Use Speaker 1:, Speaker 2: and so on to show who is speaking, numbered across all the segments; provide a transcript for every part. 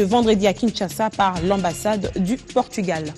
Speaker 1: vendredi à Kinshasa par l'ambassade du Portugal.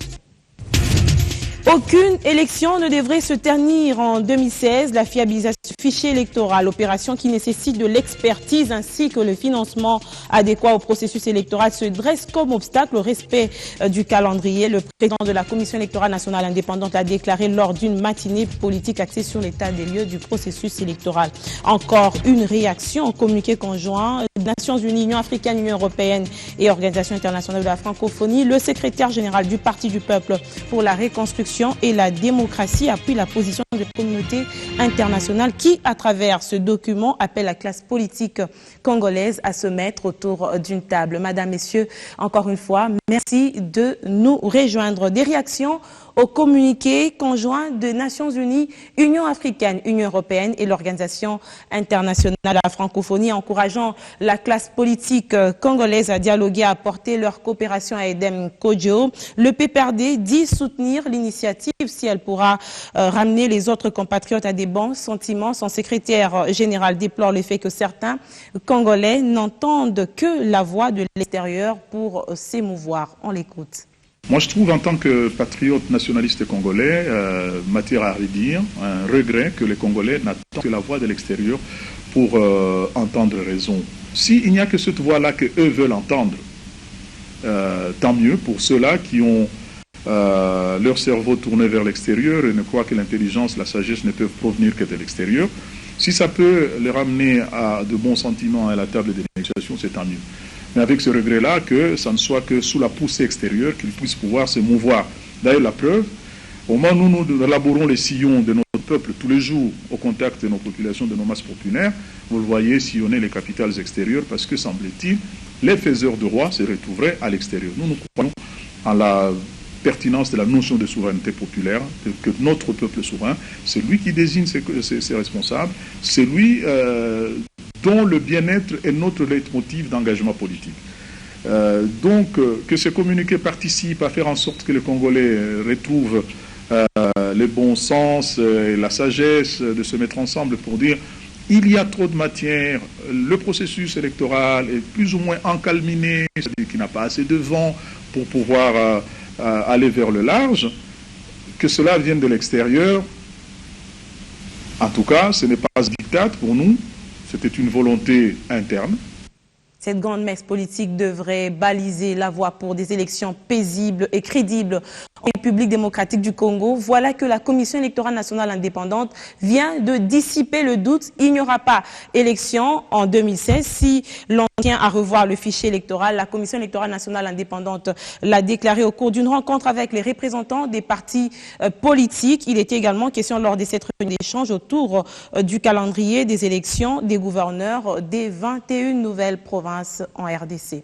Speaker 1: Aucune élection ne devrait se ternir en 2016. La fiabilisation du fichier électoral, opération qui nécessite de l'expertise ainsi que le financement adéquat au processus électoral, se dresse comme obstacle au respect du calendrier. Le président de la Commission électorale nationale indépendante l'a déclaré lors d'une matinée politique axée sur l'état des lieux du processus électoral. Encore une réaction au communiqué conjoint Nations Unies, Union africaine, Union européenne et Organisation internationale de la francophonie. Le secrétaire général du Parti du peuple pour la reconstruction et la démocratie appuie la position de la communauté internationale qui, à travers ce document, appelle la classe politique congolaise à se mettre autour d'une table. Madame, Messieurs, encore une fois, merci de nous rejoindre. Des réactions au communiqué conjoint de Nations Unies, Union africaine, Union européenne et l'Organisation internationale de la francophonie, encourageant la classe politique congolaise à dialoguer, à apporter leur coopération à Edem Kodjo. Le PPRD dit soutenir l'initiative si elle pourra ramener les autres compatriotes à des bons sentiments. Son secrétaire général déplore le fait que certains Congolais n'entendent que la voix de l'extérieur pour s'émouvoir. On l'écoute.
Speaker 2: Moi, je trouve, en tant que patriote nationaliste congolais, matière à redire, un regret que les Congolais n'attendent que la voix de l'extérieur pour entendre raison. S'il n'y a que cette voix-là qu'eux veulent entendre, tant mieux pour ceux-là qui ont leur cerveau tourné vers l'extérieur et ne croient que l'intelligence, la sagesse ne peuvent provenir que de l'extérieur. Si ça peut les ramener à de bons sentiments à la table des négociations, c'est tant mieux. Mais avec ce regret-là, que ça ne soit que sous la poussée extérieure qu'ils puissent pouvoir se mouvoir. D'ailleurs, la preuve, au moment où nous élaborons les sillons de notre peuple tous les jours au contact de nos populations, de nos masses populaires, vous le voyez sillonner les capitales extérieures parce que, semble-t-il, les faiseurs de rois se retrouveraient à l'extérieur. Nous croyons en la pertinence de la notion de souveraineté populaire, que notre peuple souverain, c'est lui qui désigne ses responsables, c'est lui dont le bien-être est notre leitmotiv d'engagement politique. Donc, que ce communiqué participe à faire en sorte que les Congolais retrouvent le bon sens et la sagesse de se mettre ensemble pour dire il y a trop de matière, le processus électoral est plus ou moins encalminé, c'est-à-dire qu'il n'a pas assez de vent pour pouvoir aller vers le large, que cela vienne de l'extérieur. En tout cas, ce n'est pas un diktat pour nous. C'était une volonté interne.
Speaker 1: Cette grande messe politique devrait baliser la voie pour des élections paisibles et crédibles en République démocratique du Congo. Voilà que la Commission électorale nationale indépendante vient de dissiper le doute. Il n'y aura pas élection en 2016 si l'on tient à revoir le fichier électoral. La Commission électorale nationale indépendante l'a déclaré au cours d'une rencontre avec les représentants des partis politiques. Il était également question lors de cette réunion d'échange autour du calendrier des élections des gouverneurs des 21 nouvelles provinces en RDC.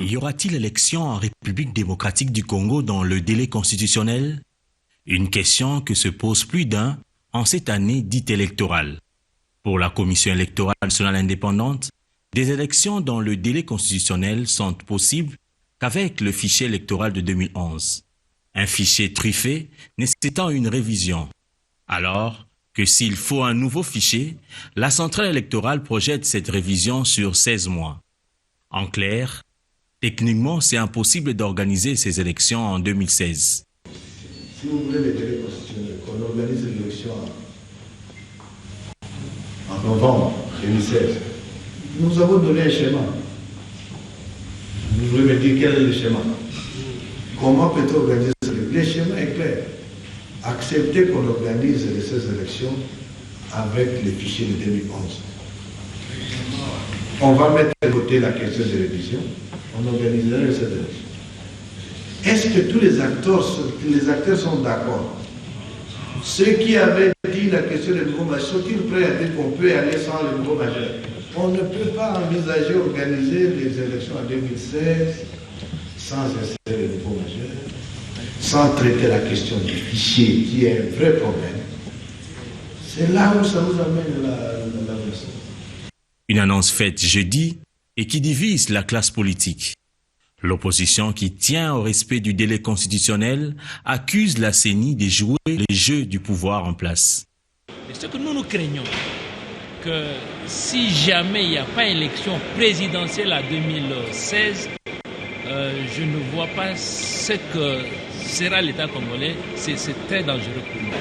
Speaker 3: Y aura-t-il élection en République démocratique du Congo dans le délai constitutionnel? Une question que se pose plus d'un en cette année dite électorale. Pour la Commission électorale nationale indépendante, des élections dans le délai constitutionnel sont possibles qu'avec le fichier électoral de 2011. Un fichier truffé nécessitant une révision. Alors que s'il faut un nouveau fichier, la centrale électorale projette cette révision sur 16 mois. En clair, techniquement, c'est impossible d'organiser ces élections en 2016.
Speaker 4: Si vous voulez les délais constitutionnels, qu'on organise l'élection en novembre 2016, nous avons donné un schéma. Vous voulez me dire quel est le schéma? Comment peut-on organiser ça? Le schéma est clair. Accepter qu'on organise ces élections avec les fichiers de 2011. On va mettre de côté la question de révision, on organisera ces élections. Est-ce que tous les acteurs sont d'accord? Ceux qui avaient dit la question des nouveaux majeurs, sont-ils prêts à dire qu'on peut aller sans les nouveaux majeurs? On ne peut pas envisager organiser les élections en 2016 sans insérer les nouveaux majeurs, sans traiter la question du fichier, qui est un vrai problème. C'est là où ça nous amène la leçon.
Speaker 3: Une annonce faite jeudi et qui divise la classe politique. L'opposition qui tient au respect du délai constitutionnel accuse la CENI de jouer les jeux du pouvoir en place.
Speaker 5: Ce que nous craignons, que si jamais il n'y a pas élection présidentielle en 2016, je ne vois pas ce que sera l'État congolais. C'est très dangereux pour nous.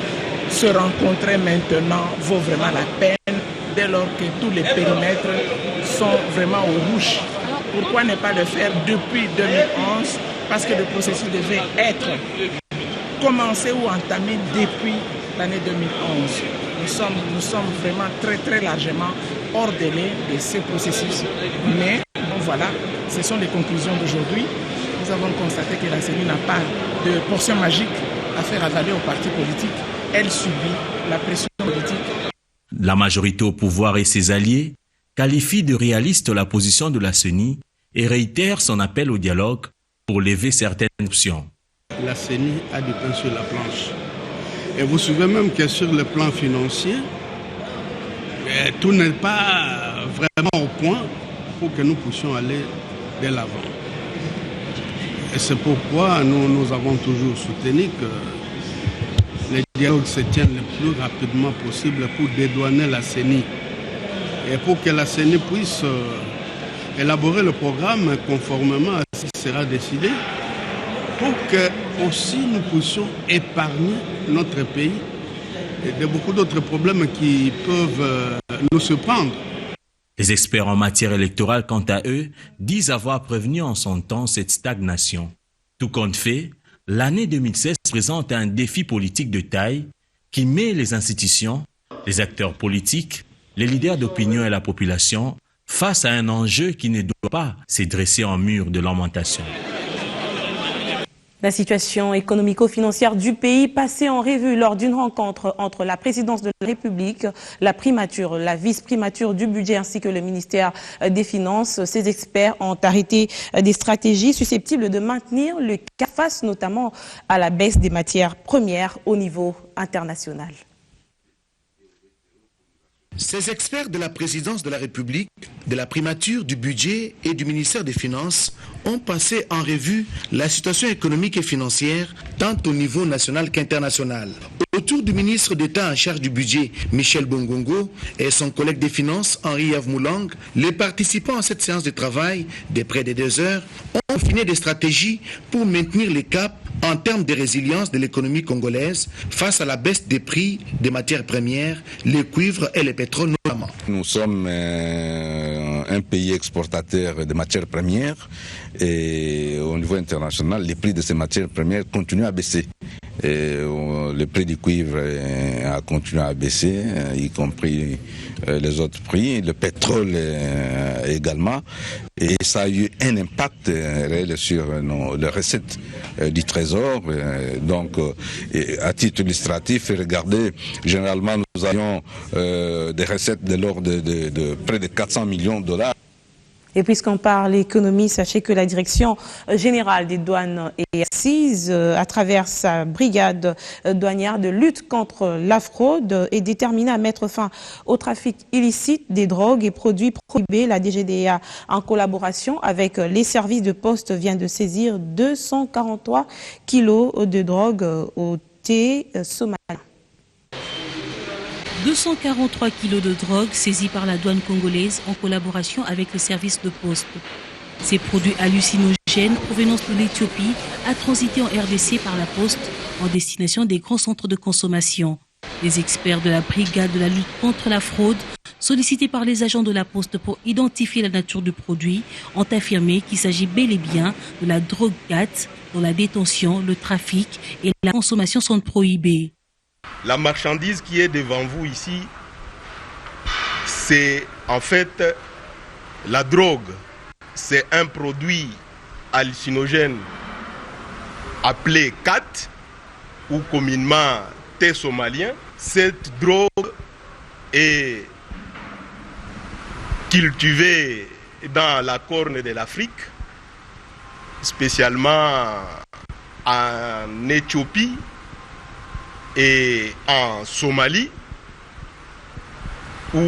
Speaker 6: Se rencontrer maintenant vaut vraiment la peine dès lors que tous les périmètres sont vraiment au rouge. Pourquoi ne pas le faire depuis 2011? Parce que le processus devait être commencé ou entamé depuis l'année 2011. Nous sommes vraiment très largement hors délai de ce processus. Mais bon, voilà, ce sont les conclusions d'aujourd'hui. Nous avons constaté que la CENI n'a pas de portion magique à faire avaler aux partis politiques. Elle subit la pression politique.
Speaker 3: La majorité au pouvoir et ses alliés qualifient de réaliste la position de la CENI et réitère son appel au dialogue pour lever certaines options.
Speaker 7: La CENI a du pain sur la planche. Et vous savez même que sur le plan financier, tout n'est pas vraiment au point pour que nous puissions aller de l'avant. Et c'est pourquoi nous avons toujours soutenu que les dialogues se tiennent le plus rapidement possible pour dédouaner la CENI. Et pour que la CENI puisse élaborer le programme conformément à ce qui sera décidé, pour que aussi nous puissions épargner notre pays de beaucoup d'autres problèmes qui peuvent nous surprendre.
Speaker 3: Les experts en matière électorale, quant à eux, disent avoir prévenu en son temps cette stagnation. Tout compte fait, l'année 2016 présente un défi politique de taille qui met les institutions, les acteurs politiques, les leaders d'opinion et la population face à un enjeu qui ne doit pas se dresser en mur de lamentation.
Speaker 1: La situation économico-financière du pays passée en revue lors d'une rencontre entre la présidence de la République, la primature, la vice-primature du budget ainsi que le ministère des Finances. Ces experts ont arrêté des stratégies susceptibles de maintenir le cap face notamment à la baisse des matières premières au niveau international.
Speaker 8: Ces experts de la présidence de la République, de la primature, du budget et du ministère des Finances ont passé en revue la situation économique et financière tant au niveau national qu'international. Autour du ministre d'État en charge du budget, Michel Bongongo, et son collègue des Finances, Henri-Yves Moulang, les participants à cette séance de travail de près de 2 heures ont affiné des stratégies pour maintenir les caps en termes de résilience de l'économie congolaise face à la baisse des prix des matières premières, les cuivres et le pétrole notamment.
Speaker 9: Nous sommes un pays exportateur de matières premières et au niveau international, les prix de ces matières premières continuent à baisser. Et le prix du cuivre a continué à baisser, y compris les autres prix, le pétrole également. Et ça a eu un impact réel sur les recettes du Trésor. Donc, à titre illustratif, regardez, généralement, nous avions des recettes de l'ordre de près de 400 millions de dollars.
Speaker 1: Et puisqu'on parle économie, sachez que la Direction générale des douanes et assises, à travers sa brigade douanière de lutte contre la fraude, est déterminée à mettre fin au trafic illicite des drogues et produits prohibés. La DGDA, en collaboration avec les services de poste, vient de saisir 243 kilos de drogue au thé somalien.
Speaker 10: 243 kilos de drogue saisis par la douane congolaise en collaboration avec les services de poste. Ces produits hallucinogènes provenance de l'Éthiopie a transité en RDC par la poste en destination des grands centres de consommation. Les experts de la brigade de la lutte contre la fraude, sollicités par les agents de la poste pour identifier la nature du produit, ont affirmé qu'il s'agit bel et bien de la drogue 4 dont la détention, le trafic et la consommation sont prohibés.
Speaker 11: La marchandise qui est devant vous ici, c'est en fait la drogue. C'est un produit hallucinogène appelé kat ou communément thé somalien. Cette drogue est cultivée dans la corne de l'Afrique, spécialement en Éthiopie et en Somalie, où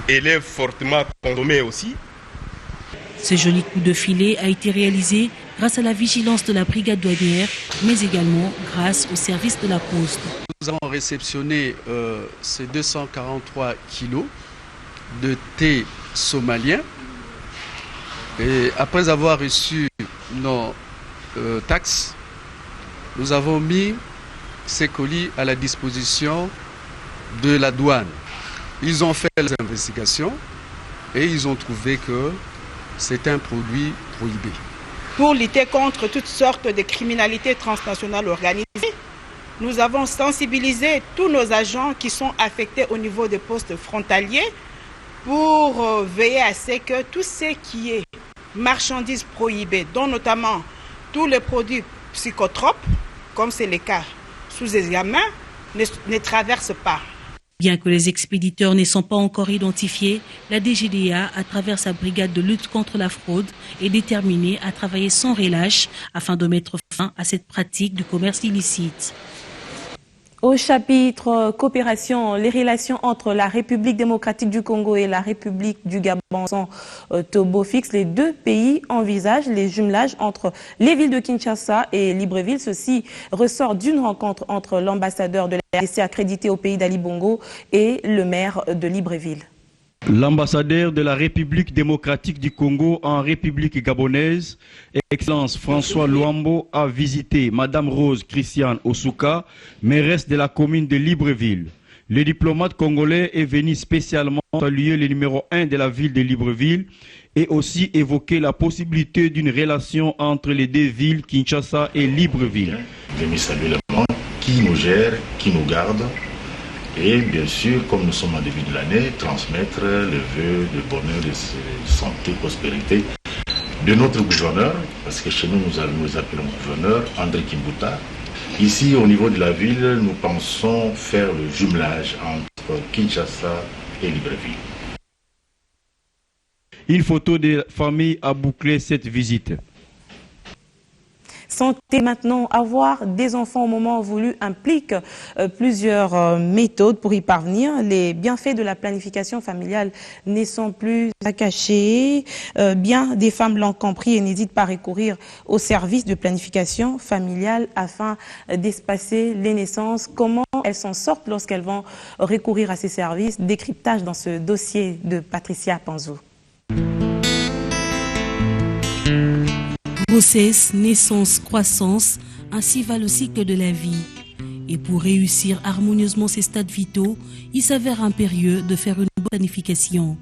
Speaker 11: elle est fortement consommée aussi.
Speaker 10: Ce joli coup de filet a été réalisé grâce à la vigilance de la brigade douanière, mais également grâce au service de la poste.
Speaker 12: Nous avons réceptionné ces 243 kilos de thé somalien. Et après avoir reçu nos taxes, nous avons mis ces colis à la disposition de la douane. Ils ont fait les investigations et ils ont trouvé que c'est un produit prohibé.
Speaker 6: Pour lutter contre toutes sortes de criminalités transnationales organisées, nous avons sensibilisé tous nos agents qui sont affectés au niveau des postes frontaliers pour veiller à ce que tout ce qui est marchandises prohibées, dont notamment tous les produits psychotropes, comme c'est le cas sous examen, ne traversent pas.
Speaker 10: Bien que les expéditeurs ne sont pas encore identifiés, la DGDA, à travers sa brigade de lutte contre la fraude, est déterminée à travailler sans relâche afin de mettre fin à cette pratique du commerce illicite.
Speaker 1: Au chapitre coopération, les relations entre la République démocratique du Congo et la République du Gabon sont au beau fixe. Les deux pays envisagent les jumelages entre les villes de Kinshasa et Libreville. Ceci ressort d'une rencontre entre l'ambassadeur de la RDC accrédité au pays d'Ali Bongo et le maire de Libreville.
Speaker 13: L'ambassadeur de la République démocratique du Congo en République gabonaise, Excellence François Luambo, a visité Madame Rose Christiane Osuka, mairesse de la commune de Libreville. Le diplomate congolais est venu spécialement saluer le numéro 1 de la ville de Libreville et aussi évoquer la possibilité d'une relation entre les deux villes, Kinshasa et Libreville.
Speaker 14: Venir saluer le monde qui nous gère, qui nous garde. Et bien sûr, comme nous sommes en début de l'année, transmettre le vœu de bonheur, de santé, prospérité de notre gouverneur, parce que chez nous, nous appelons gouverneur André Kimbuta. Ici, au niveau de la ville, nous pensons faire le jumelage entre Kinshasa et Libreville.
Speaker 13: Une photo de famille a bouclé cette visite.
Speaker 1: Santé maintenant, avoir des enfants au moment voulu implique plusieurs méthodes pour y parvenir. Les bienfaits de la planification familiale ne sont plus à cacher. Bien des femmes l'ont compris et n'hésitent pas à recourir aux services de planification familiale afin d'espacer les naissances. Comment elles s'en sortent lorsqu'elles vont recourir à ces services? Décryptage dans ce dossier de Patricia Panzou.
Speaker 10: Grossesse, naissance, croissance, ainsi va le cycle de la vie. Et pour réussir harmonieusement ces stades vitaux, il s'avère impérieux de faire une bonne planification.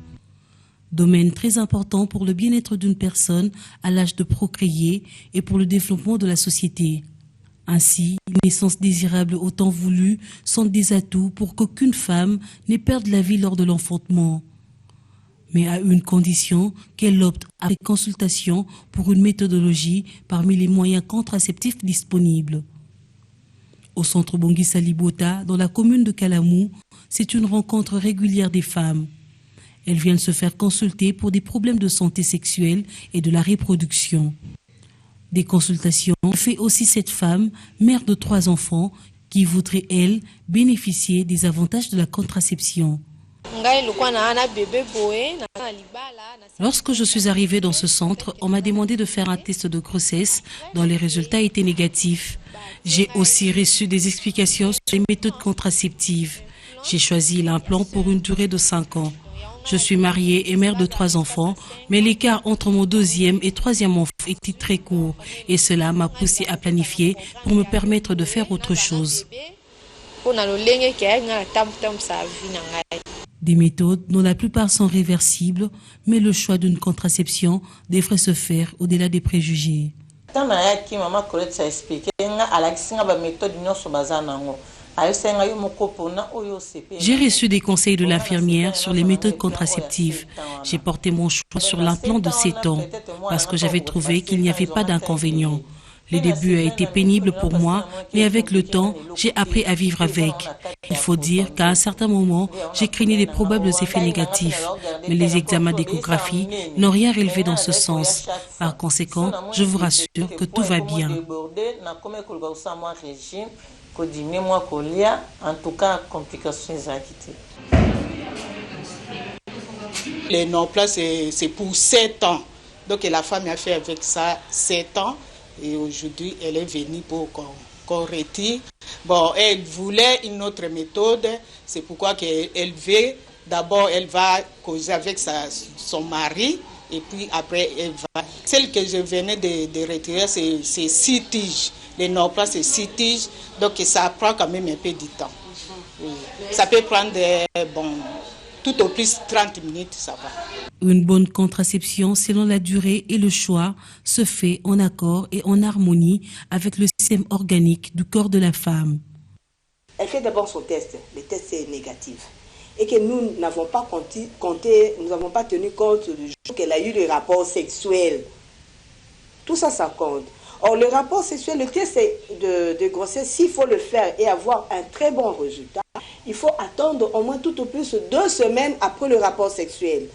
Speaker 10: Domaine très important pour le bien-être d'une personne à l'âge de procréer et pour le développement de la société. Ainsi, les naissances désirables autant voulues sont des atouts pour qu'aucune femme ne perde la vie lors de l'enfantement. Mais à une condition qu'elle opte après consultation pour une méthodologie parmi les moyens contraceptifs disponibles. Au centre Bongisa Libota, dans la commune de Kalamou, c'est une rencontre régulière des femmes. Elles viennent se faire consulter pour des problèmes de santé sexuelle et de la reproduction. Des consultations fait aussi cette femme, mère de 3 enfants, qui voudrait, elle, bénéficier des avantages de la contraception. Lorsque je suis arrivée dans ce centre, on m'a demandé de faire un test de grossesse dont les résultats étaient négatifs. J'ai aussi reçu des explications sur les méthodes contraceptives. J'ai choisi l'implant pour une durée de 5 ans. Je suis mariée et mère de 3 enfants, mais l'écart entre mon 2e et 3e enfant était très court et cela m'a poussée à planifier pour me permettre de faire autre chose. Des méthodes dont la plupart sont réversibles, mais le choix d'une contraception devrait se faire au-delà des préjugés. J'ai reçu des conseils de l'infirmière sur les méthodes contraceptives. J'ai porté mon choix sur l'implant de 7 ans parce que j'avais trouvé qu'il n'y avait pas d'inconvénient. Le début a été pénible pour moi, mais avec le temps, j'ai appris à vivre avec. Il faut dire qu'à un certain moment, j'ai craigné des probables effets négatifs, mais les examens d'échographie n'ont rien relevé dans ce sens. Par conséquent, je vous rassure que tout va bien.
Speaker 6: Les non-plats, c'est pour 7 ans. Donc la femme a fait avec ça 7 ans. Et aujourd'hui, elle est venue pour qu'on retire. Bon, elle voulait une autre méthode. C'est pourquoi elle veut
Speaker 15: D'abord, elle va causer avec son mari. Et puis après, elle va. Celle que je venais de retirer, c'est 6 tiges. Les Norplan, c'est 6 tiges. Donc ça prend quand même un peu de temps. Oui. Ça peut prendre, tout au plus 30 minutes, ça va.
Speaker 10: Une bonne contraception, selon la durée et le choix, se fait en accord et en harmonie avec le système organique du corps de la femme.
Speaker 16: Elle fait d'abord son test. Le test est négatif. Et que nous n'avons pas tenu compte du jour qu'elle a eu le rapport sexuel. Tout ça, ça compte. Or, le rapport sexuel, le test de grossesse, s'il faut le faire et avoir un très bon résultat, il faut attendre au moins tout au plus 2 semaines après le rapport sexuel.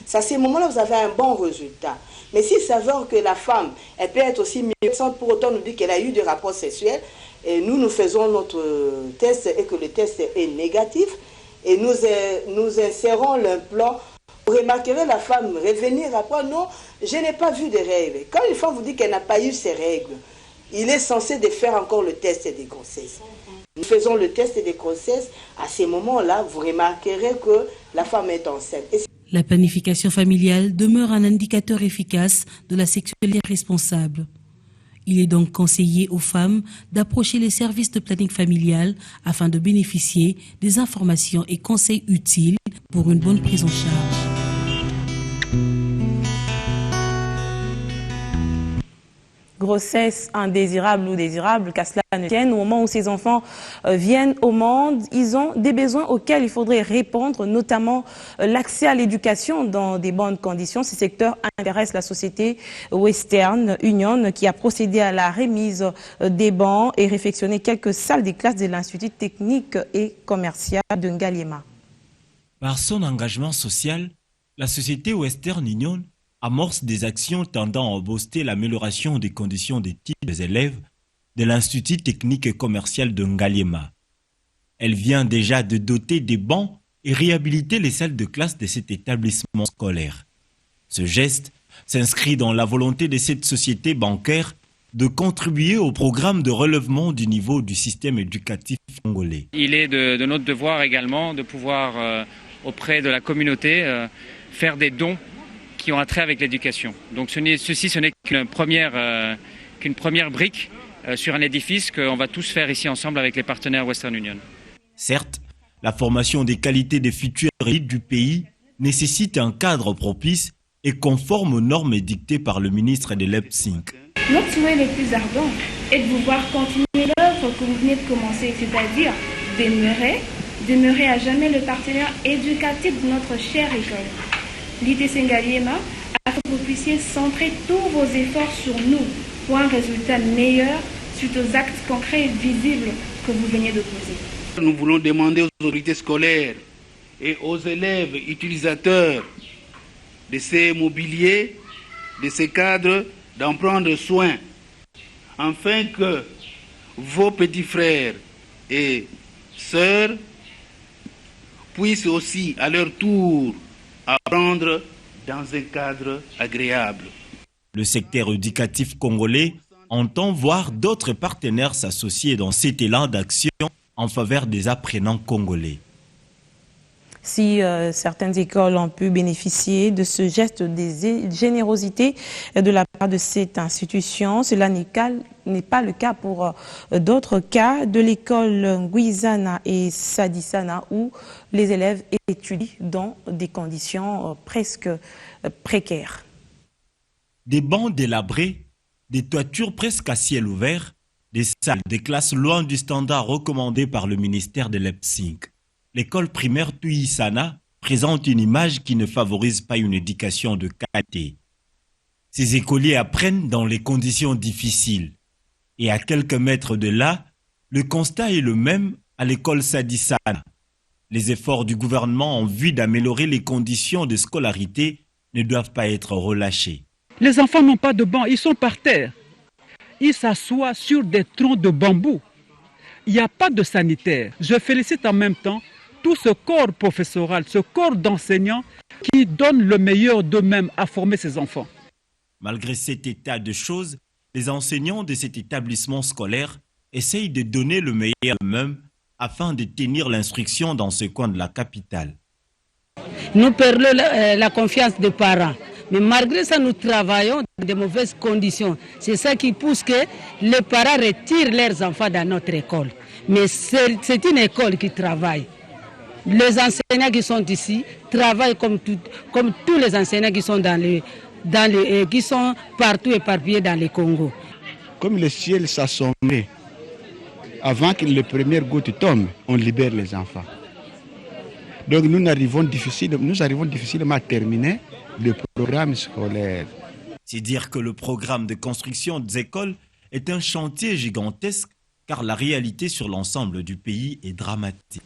Speaker 16: C'est à ce moment-là vous avez un bon résultat. Mais s'il s'avère que la femme, elle peut être aussi mieux sans pour autant nous dire qu'elle a eu des rapports sexuels, et nous faisons notre test et que le test est négatif, et nous insérons l'implant. Vous remarquerez la femme revenir après, non, je n'ai pas vu de règles. Quand une femme vous dit qu'elle n'a pas eu ses règles, il est censé de faire encore le test de grossesse. Nous faisons le test de grossesse, à ces moments-là, vous remarquerez que la femme est enceinte.
Speaker 10: La planification familiale demeure un indicateur efficace de la sexualité responsable. Il est donc conseillé aux femmes d'approcher les services de planning familial afin de bénéficier des informations et conseils utiles pour une bonne prise en charge.
Speaker 1: Grossesse indésirable ou désirable, qu'à cela ne tienne, au moment où ces enfants viennent au monde, ils ont des besoins auxquels il faudrait répondre, notamment l'accès à l'éducation dans des bonnes conditions. Ce secteur intéresse la société Western Union qui a procédé à la remise des bancs et réfectionné quelques salles des classes de l'Institut technique et commercial de Ngaliema.
Speaker 3: Par son engagement social, la société Western Union amorce des actions tendant à booster l'amélioration des conditions d'études des élèves de l'Institut technique et commercial de Ngaliema. Elle vient déjà de doter des bancs et réhabiliter les salles de classe de cet établissement scolaire. Ce geste s'inscrit dans la volonté de cette société bancaire de contribuer au programme de relèvement du niveau du système éducatif congolais.
Speaker 17: Il est de notre devoir également de pouvoir, auprès de la communauté, faire des dons qui ont un trait avec l'éducation. Donc ceci n'est qu'une première brique sur un édifice qu'on va tous faire ici ensemble avec les partenaires Western Union.
Speaker 3: Certes, la formation des qualités des futures élites du pays nécessite un cadre propice et conforme aux normes dictées par le ministre de Leipzig.
Speaker 18: Notre souhait le plus ardent est de vous voir continuer l'œuvre que vous venez de commencer, c'est-à-dire demeurer à jamais le partenaire éducatif de notre chère école. L'ITC Ngaliema, afin que vous puissiez centrer tous vos efforts sur nous pour un résultat meilleur suite aux actes concrets et visibles que vous venez de poser.
Speaker 19: Nous voulons demander aux autorités scolaires et aux élèves utilisateurs de ces mobiliers, de ces cadres, d'en prendre soin, afin que vos petits frères et sœurs puissent aussi, à leur tour, apprendre dans un cadre agréable.
Speaker 3: Le secteur éducatif congolais entend voir d'autres partenaires s'associer dans cet élan d'action en faveur des apprenants congolais.
Speaker 1: Si certaines écoles ont pu bénéficier de ce geste de générosité de la part de cette institution, cela n'est pas le cas pour d'autres cas de l'école Nguizana et Sadisana où les élèves étudient dans des conditions presque précaires.
Speaker 3: Des bancs délabrés, des toitures presque à ciel ouvert, des salles, des classes loin du standard recommandé par le ministère de Leipzig. L'école primaire Tuisana présente une image qui ne favorise pas une éducation de qualité. Ces écoliers apprennent dans les conditions difficiles. Et à quelques mètres de là, le constat est le même à l'école Sadisana. Les efforts du gouvernement en vue d'améliorer les conditions de scolarité ne doivent pas être relâchés.
Speaker 20: Les enfants n'ont pas de banc, ils sont par terre. Ils s'assoient sur des troncs de bambou. Il n'y a pas de sanitaire. Je félicite en même temps tout ce corps professoral, ce corps d'enseignants qui donne le meilleur d'eux-mêmes à former ces enfants.
Speaker 3: Malgré cet état de choses, les enseignants de cet établissement scolaire essayent de donner le meilleur d'eux-mêmes afin de tenir l'instruction dans ce coin de la capitale.
Speaker 21: Nous perdons la confiance des parents. Mais malgré ça, nous travaillons dans de mauvaises conditions. C'est ça qui pousse que les parents retirent leurs enfants dans notre école. Mais c'est une école qui travaille. Les enseignants qui sont ici travaillent comme tous les enseignants qui sont, qui sont partout éparpillés dans le Congo.
Speaker 22: Comme le ciel s'assombrait, avant que les premières gouttes tombent, on libère les enfants. Donc nous arrivons difficilement à terminer le programme scolaire.
Speaker 23: C'est dire que le programme de construction des écoles est un chantier gigantesque car la réalité sur l'ensemble du pays est dramatique.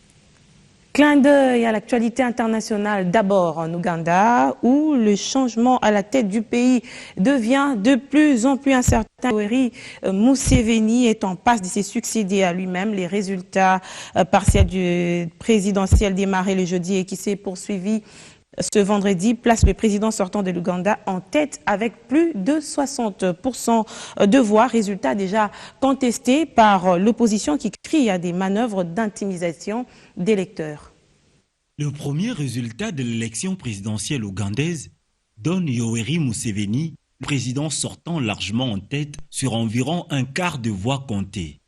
Speaker 1: Clin d'œil à l'actualité internationale, d'abord en Ouganda, où le changement à la tête du pays devient de plus en plus incertain. Yoweri Museveni est en passe de se succéder à lui-même. Les résultats partiels du présidentiel démarré le jeudi et qui s'est poursuivi ce vendredi place le président sortant de l'Ouganda en tête avec plus de 60% de voix. Résultat déjà contesté par l'opposition qui crie à des manœuvres d'intimidation d'électeurs.
Speaker 23: Le premier résultat de l'élection présidentielle ougandaise donne Yoweri Museveni, président sortant largement en tête sur environ un quart de voix comptées.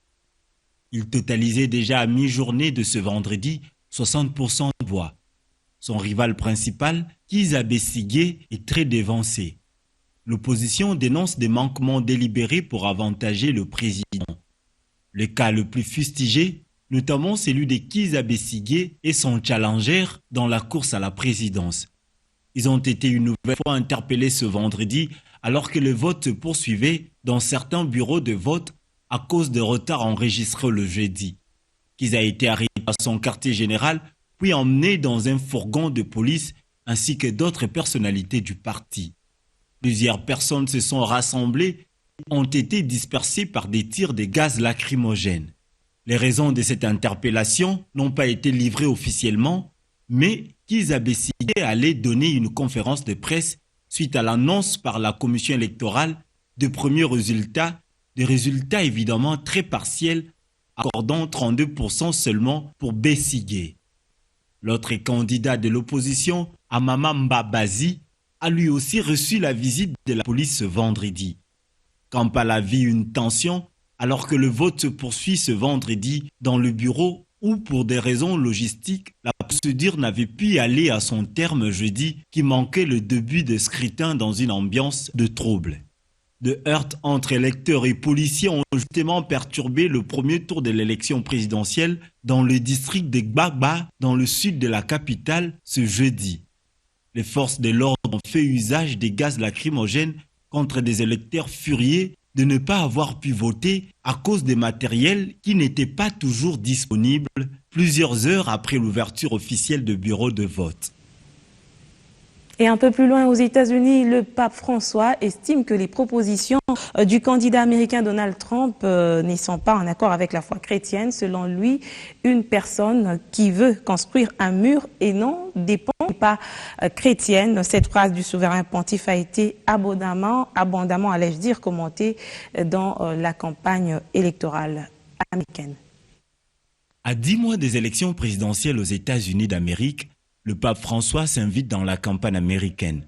Speaker 23: Il totalisait déjà à mi-journée de ce vendredi 60% de voix. Son rival principal, Kizza Besigye, est très dévancé. L'opposition dénonce des manquements délibérés pour avantager le président. Le cas le plus fustigé, notamment celui de Kizza Besigye et son challenger dans la course à la présidence. Ils ont été une nouvelle fois interpellés ce vendredi alors que le vote se poursuivait dans certains bureaux de vote à cause de retards enregistrés le jeudi. Kizza a été arrêté à son quartier général puis emmené dans un fourgon de police ainsi que d'autres personnalités du parti. Plusieurs personnes se sont rassemblées et ont été dispersées par des tirs de gaz lacrymogènes. Les raisons de cette interpellation n'ont pas été livrées officiellement, mais Kizza Besigye allait donner une conférence de presse suite à l'annonce par la commission électorale de premiers résultats, des résultats évidemment très partiels, accordant 32% seulement pour Besigye. L'autre candidat de l'opposition, Amama Mbabazi, a lui aussi reçu la visite de la police ce vendredi. Kampala vit une tension alors que le vote se poursuit ce vendredi dans le bureau où, pour des raisons logistiques, la procédure n'avait pu aller à son terme jeudi qui manquait le début des scrutins dans une ambiance de trouble. De heurts entre électeurs et policiers ont justement perturbé le premier tour de l'élection présidentielle dans le district de Gbagba, dans le sud de la capitale, ce jeudi. Les forces de l'ordre ont fait usage des gaz lacrymogènes contre des électeurs furieux de ne pas avoir pu voter à cause des matériels qui n'étaient pas toujours disponibles plusieurs heures après l'ouverture officielle de bureaux de vote.
Speaker 1: Et un peu plus loin aux États-Unis, le pape François estime que les propositions du candidat américain Donald Trump ne sont pas en accord avec la foi chrétienne. Selon lui, une personne qui veut construire un mur et non des ponts pas chrétienne. Cette phrase du souverain pontife a été abondamment, allais-je dire, commentée dans la campagne électorale américaine.
Speaker 23: À 10 mois des élections présidentielles aux États-Unis d'Amérique, le pape François s'invite dans la campagne américaine.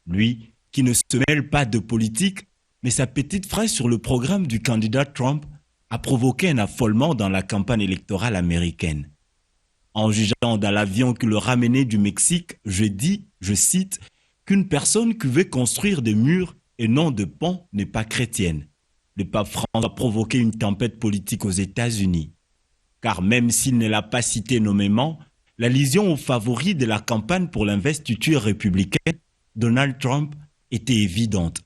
Speaker 23: Lui, qui ne se mêle pas de politique, mais sa petite phrase sur le programme du candidat Trump a provoqué un affolement dans la campagne électorale américaine. En jugeant dans l'avion qui le ramenait du Mexique, je dis, je cite, qu'une personne qui veut construire des murs et non de ponts n'est pas chrétienne. Le pape François a provoqué une tempête politique aux États-Unis. Car même s'il ne l'a pas cité nommément, l'allusion au favori de la campagne pour l'investiture républicaine, Donald Trump, était évidente.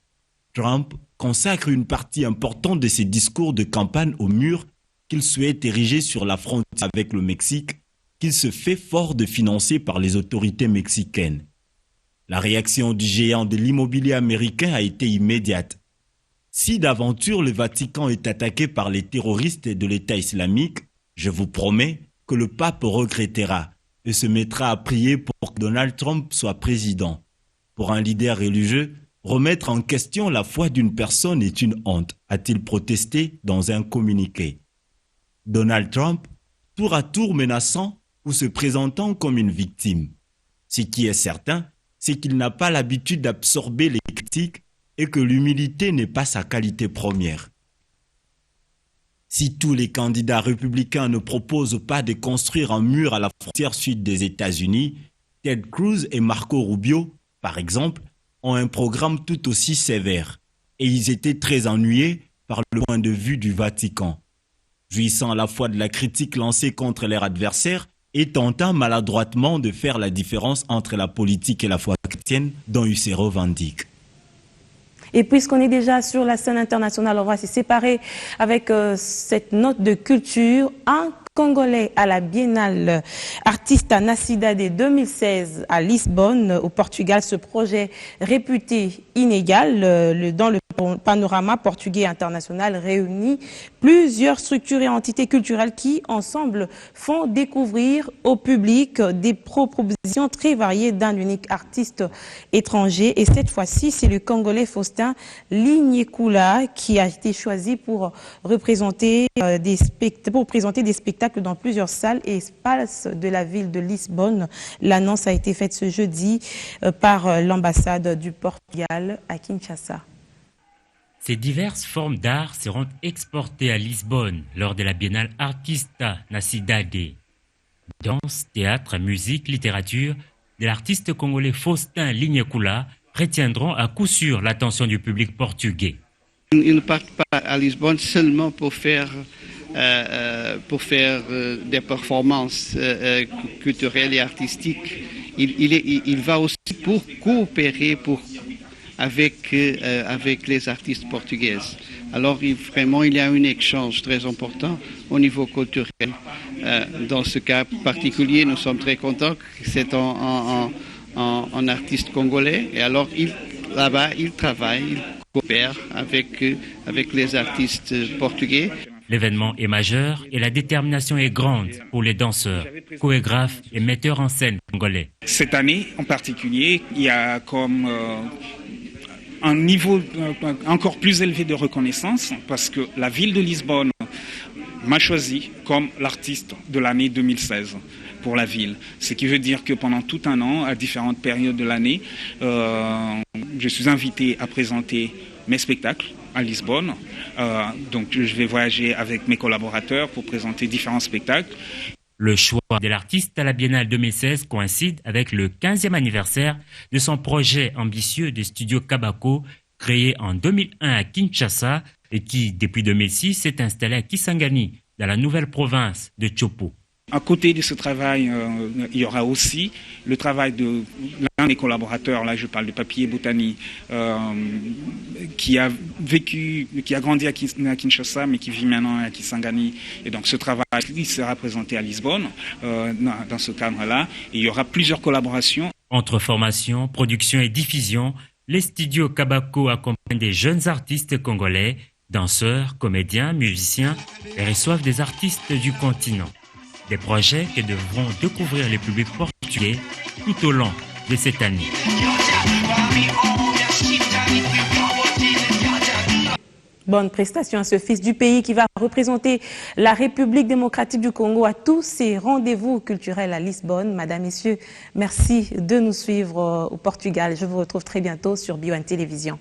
Speaker 23: Trump consacre une partie importante de ses discours de campagne au mur qu'il souhaite ériger sur la frontière avec le Mexique, qu'il se fait fort de financer par les autorités mexicaines. La réaction du géant de l'immobilier américain a été immédiate. Si d'aventure le Vatican est attaqué par les terroristes de l'État islamique, je vous promets que le pape regrettera et se mettra à prier pour que Donald Trump soit président. Pour un leader religieux, remettre en question la foi d'une personne est une honte, a-t-il protesté dans un communiqué. Donald Trump, tour à tour menaçant ou se présentant comme une victime.
Speaker 3: Ce qui est certain, c'est qu'il n'a pas l'habitude d'absorber les critiques et que l'humilité n'est pas sa qualité première. Si tous les candidats républicains ne proposent pas de construire un mur à la frontière sud des États-Unis, Ted Cruz et Marco Rubio, par exemple, ont un programme tout aussi sévère. Et ils étaient très ennuyés par le point de vue du Vatican. Jouissant à la fois de la critique lancée contre leurs adversaires et tentant maladroitement de faire la différence entre la politique et la foi chrétienne dont ils se revendiquent.
Speaker 1: Et puisqu'on est déjà sur la scène internationale, on va se séparer avec cette note de culture. Un Congolais à la Biennale Artista Nacidade 2016 à Lisbonne, au Portugal. Ce projet réputé inégal dans le panorama portugais international réunit plusieurs structures et entités culturelles qui, ensemble, font découvrir au public des propositions très variées d'un unique artiste étranger. Et cette fois-ci, c'est le Congolais Faustin Lignekula qui a été choisi pour représenter présenter des spectacles dans plusieurs salles et espaces de la ville de Lisbonne. L'annonce a été faite ce jeudi par l'ambassade du Portugal à Kinshasa.
Speaker 2: Ces diverses formes d'art seront exportées à Lisbonne lors de la Biennale Artista Nacidade. Danse, théâtre, musique, littérature de l'artiste congolais Faustin Lignekula retiendront à coup sûr l'attention du public portugais.
Speaker 4: Il ne part pas à Lisbonne seulement pour faire des performances culturelles et artistiques. Il va aussi pour coopérer avec les artistes portugaises. Alors vraiment, il y a un échange très important au niveau culturel. Dans ce cas particulier, nous sommes très contents que c'est un artiste congolais. Et alors, là-bas, il travaille, il coopère avec les artistes portugais.
Speaker 2: L'événement est majeur et la détermination est grande pour les danseurs, chorégraphes et metteurs en scène congolais.
Speaker 5: Cette année en particulier, il y a comme un niveau encore plus élevé de reconnaissance parce que la ville de Lisbonne m'a choisi comme l'artiste de l'année 2016 pour la ville. Ce qui veut dire que pendant tout un an, à différentes périodes de l'année, je suis invité à présenter mes spectacles à Lisbonne. Donc je vais voyager avec mes collaborateurs pour présenter différents spectacles.
Speaker 2: Le choix de l'artiste à la Biennale 2016 coïncide avec le 15e anniversaire de son projet ambitieux de studio Kabako, créé en 2001 à Kinshasa et qui, depuis 2006, s'est installé à Kisangani, dans la nouvelle province de Chopo.
Speaker 5: À côté de ce travail, il y aura aussi le travail de l'un des collaborateurs, là je parle de Papier Boutani, qui a grandi à Kinshasa, mais qui vit maintenant à Kisangani. Et donc ce travail, il sera présenté à Lisbonne, dans ce cadre-là. Et il y aura plusieurs collaborations.
Speaker 2: Entre formation, production et diffusion, les studios Kabako accompagnent des jeunes artistes congolais, danseurs, comédiens, musiciens, et reçoivent des artistes du continent. Des projets que devront découvrir les publics portugais tout au long de cette année.
Speaker 1: Bonne prestation à ce fils du pays qui va représenter la République démocratique du Congo à tous ces rendez-vous culturels à Lisbonne. Madame, Messieurs, merci de nous suivre au Portugal. Je vous retrouve très bientôt sur BioN Télévision.